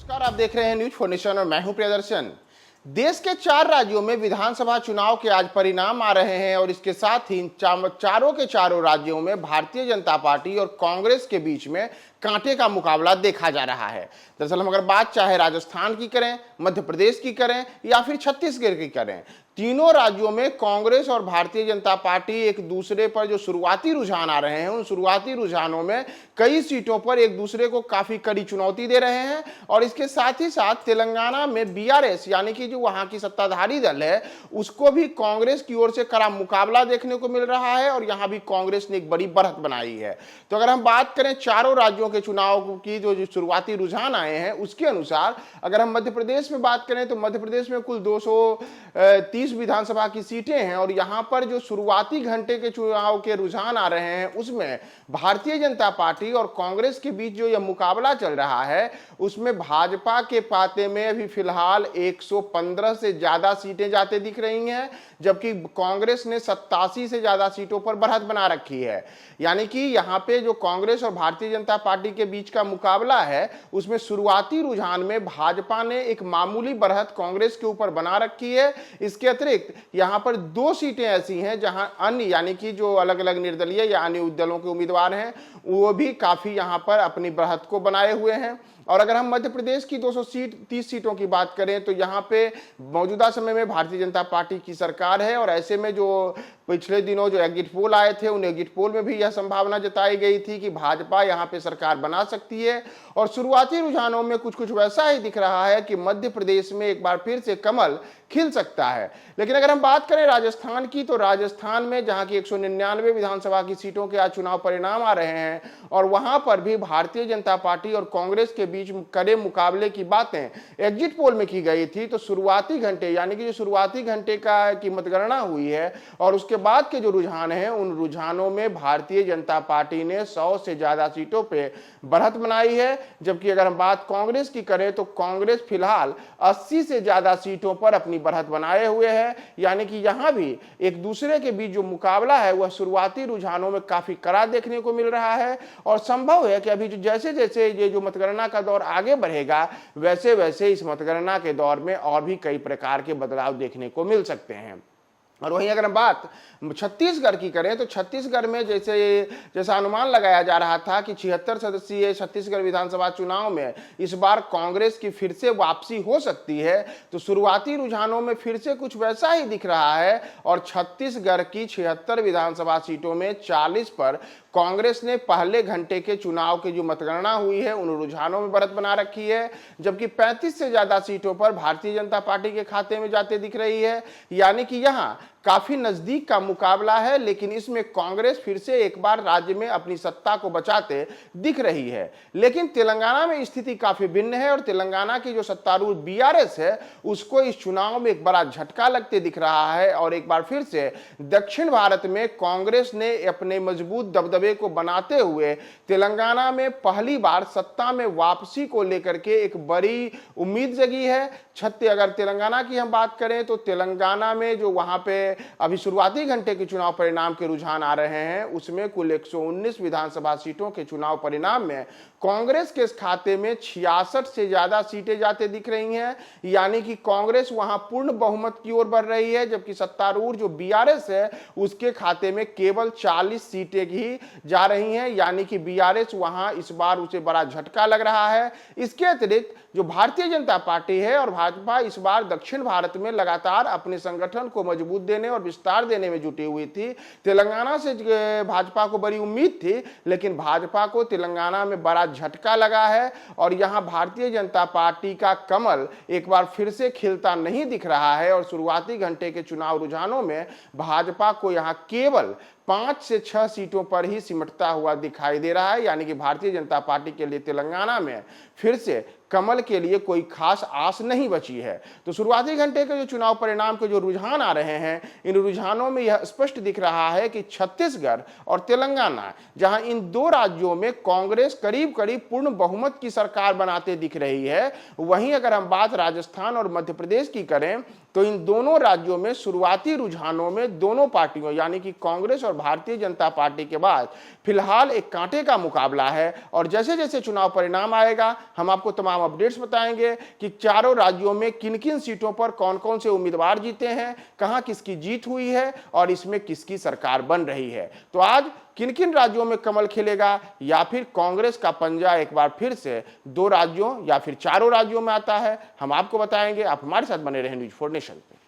नमस्कार, आप देख रहे हैं न्यूज फॉर नेशन और मैं हूं प्रियदर्शन। देश के 4 राज्यों में विधानसभा चुनाव के आज परिणाम आ रहे हैं और इसके साथ ही चारों के चारों राज्यों में भारतीय जनता पार्टी और कांग्रेस के बीच में कांटे का मुकाबला देखा जा रहा है। दरअसल हम अगर बात चाहे राजस्थान की करें, मध्य प्रदेश की करें या फिर छत्तीसगढ़ की करें, तीनों राज्यों में कांग्रेस और भारतीय जनता पार्टी एक दूसरे पर जो शुरुआती रुझान आ रहे हैं, उन शुरुआती रुझानों में कई सीटों पर एक दूसरे को काफी कड़ी चुनौती दे रहे हैं। और इसके साथ ही साथ तेलंगाना में बीआरएस यानी कि जो वहां की सत्ताधारी दल है, उसको भी कांग्रेस की ओर से कड़ा मुकाबला देखने को मिल रहा है और यहां भी कांग्रेस ने एक बड़ी बढ़त बनाई है। तो अगर हम बात करें चारों राज्यों के चुनाव की जो शुरुआती रुझान आए हैं, उसके अनुसार अगर हम मध्य प्रदेश में बात करें तो मध्य प्रदेश में कुल 230 विधानसभा की सीटें हैं और यहां पर जो शुरुआती घंटे के चुनाव के रुझान आ रहे हैं, उसमें भारतीय जनता पार्टी और कांग्रेस के बीच जो यह मुकाबला चल रहा है, उसमें भाजपा के पाते में अभी फिलहाल 115 से ज्यादा सीटें जाते दिख रही हैं, जबकि कांग्रेस ने 87 से ज्यादा सीटों पर बढ़त बना रखी है। यानी कि यहां पे जो कांग्रेस और भारतीय जनता पार्टी के बीच का मुकाबला है, उसमें शुरुआती रुझान में भाजपा ने एक मामूली बढ़त कांग्रेस के ऊपर बना रखी है। इसके अतिरिक्त यहां पर 2 सीटें ऐसी हैं जहां अन्य यानी कि जो अलग अलग निर्दलीय या अन्य दलों के उम्मीदवार हैं, वो भी काफी यहां पर अपनी बढ़त को बनाए हुए हैं। और अगर हम मध्य प्रदेश की 230 सीटों की बात करें तो यहां पे मौजूदा समय में भारतीय जनता पार्टी की सरकार है और ऐसे में जो पिछले दिनों जो एग्जिट पोल आए थे, उन एग्जिट पोल में भी यह संभावना जताई गई थी कि भाजपा यहां पे सरकार बना सकती है। और शुरुआती रुझानों में कुछ वैसा ही दिख रहा है कि मध्य प्रदेश में एक बार फिर से कमल खिल सकता है। लेकिन अगर हम बात करें राजस्थान की, तो राजस्थान में जहां की 199 विधानसभा की सीटों के आज चुनाव परिणाम आ रहे हैं और वहां पर भी भारतीय जनता पार्टी और कांग्रेस के बीच कड़े मुकाबले की बातें एग्जिट पोल में की गई थी। तो शुरुआती घंटे यानी कि जो शुरुआती घंटे की मतगणना हुई है और उसके बाद के जो रुझान हैं, उन रुझानों में भारतीय जनता पार्टी ने 100 से ज्यादा सीटों पे बढ़त बनाई है, जबकि अगर हम बात कांग्रेस की करें तो कांग्रेस फिलहाल 80 से ज्यादा सीटों पर अपनी बढ़त बनाए हुए है। यानी कि यहां भी एक दूसरे के बीच जो मुकाबला है वह शुरुआती रुझानों में काफी कड़ा देखने को मिल रहा है और संभव है कि अभी जो जैसे जैसे ये जो मतगणना का दौर आगे बढ़ेगा, वैसे वैसे इस मतगणना के दौर में और भी कई प्रकार के बदलाव देखने को मिल सकते हैं। और वहीं अगर हम बात छत्तीसगढ़ की करें तो छत्तीसगढ़ में जैसा अनुमान लगाया जा रहा था कि 76 सदस्यीय छत्तीसगढ़ विधानसभा चुनाव में इस बार कांग्रेस की फिर से वापसी हो सकती है, तो शुरुआती रुझानों में फिर से कुछ वैसा ही दिख रहा है और छत्तीसगढ़ की 76 विधानसभा सीटों में 40 पर कांग्रेस ने पहले घंटे के चुनाव की जो मतगणना हुई है, उन रुझानों में बढ़त बना रखी है, जबकि 35 से ज्यादा सीटों पर भारतीय जनता पार्टी के खाते में जाते दिख रही है। यानी कि यहां काफी नजदीक का मुकाबला है, लेकिन इसमें कांग्रेस फिर से एक बार राज्य में अपनी सत्ता को बचाते दिख रही है। लेकिन तेलंगाना में स्थिति काफी भिन्न है और तेलंगाना की जो सत्तारूढ़ बीआरएस है, उसको इस चुनाव में एक बड़ा झटका लगते दिख रहा है और एक बार फिर से दक्षिण भारत में कांग्रेस ने अपने मजबूत दबदबे को बनाते हुए तेलंगाना में पहली बार सत्ता में वापसी को लेकर के एक बड़ी उम्मीद जगी है। अगर तेलंगाना की हम बात करें तो तेलंगाना में जो वहां पे अभी शुरुआती घंटे के चुनाव परिणाम के रुझान आ रहे हैं, उसमें कुल 119 विधानसभा सीटों के चुनाव परिणाम में कांग्रेस के खाते में 66 से ज्यादा सीटें जाते दिख रही हैं। यानी कि कांग्रेस वहां पूर्ण बहुमत की ओर बढ़ रही है, जबकि सत्तारूढ़ जो बीआरएस है उसके खाते में केवल 40 सीटें ही जा रही हैं। यानी कि बीआरएस वहां इस बार उसे बड़ा झटका लग रहा है। इसके अतिरिक्त जो भारतीय जनता पार्टी है और भाजपा इस बार दक्षिण भारत में लगातार अपने संगठन को मजबूत देने और विस्तार देने में जुटी हुई थी। तेलंगाना से भाजपा को बड़ी उम्मीद थी, लेकिन भाजपा को तेलंगाना में बड़ा झटका लगा है और यहां भारतीय जनता पार्टी का कमल एक बार फिर से खिलता नहीं दिख रहा है और शुरुआती घंटे के चुनाव रुझानों में भाजपा को यहां केवल 5 से 6 सीटों पर ही सिमटता हुआ दिखाई दे रहा है। यानी कि भारतीय जनता पार्टी के लिए तेलंगाना में फिर से कमल के लिए कोई खास आस नहीं बची है। तो शुरुआती घंटे के जो चुनाव परिणाम के जो रुझान आ रहे हैं, इन रुझानों में यह स्पष्ट दिख रहा है कि छत्तीसगढ़ और तेलंगाना, जहां इन 2 राज्यों में कांग्रेस करीब करीब पूर्ण बहुमत की सरकार बनाते दिख रही है, वहीं अगर हम बात राजस्थान और मध्य प्रदेश की करें तो इन दोनों राज्यों में शुरुआती रुझानों में दोनों पार्टियों यानी कि कांग्रेस और भारतीय जनता पार्टी के बाद फिलहाल एक कांटे का मुकाबला है। और जैसे जैसे चुनाव परिणाम आएगा हम आपको तमाम अपडेट्स बताएंगे कि चारों राज्यों में किन किन सीटों पर कौन कौन से उम्मीदवार जीते हैं, कहां किसकी जीत हुई है और इसमें किसकी सरकार बन रही है। तो आज किन किन राज्यों में कमल खिलेगा या फिर कांग्रेस का पंजा एक बार फिर से 2 राज्यों या फिर चारों राज्यों में आता है, हम आपको बताएंगे। आप हमारे साथ बने रहें न्यूज़ 4 नेशन पे।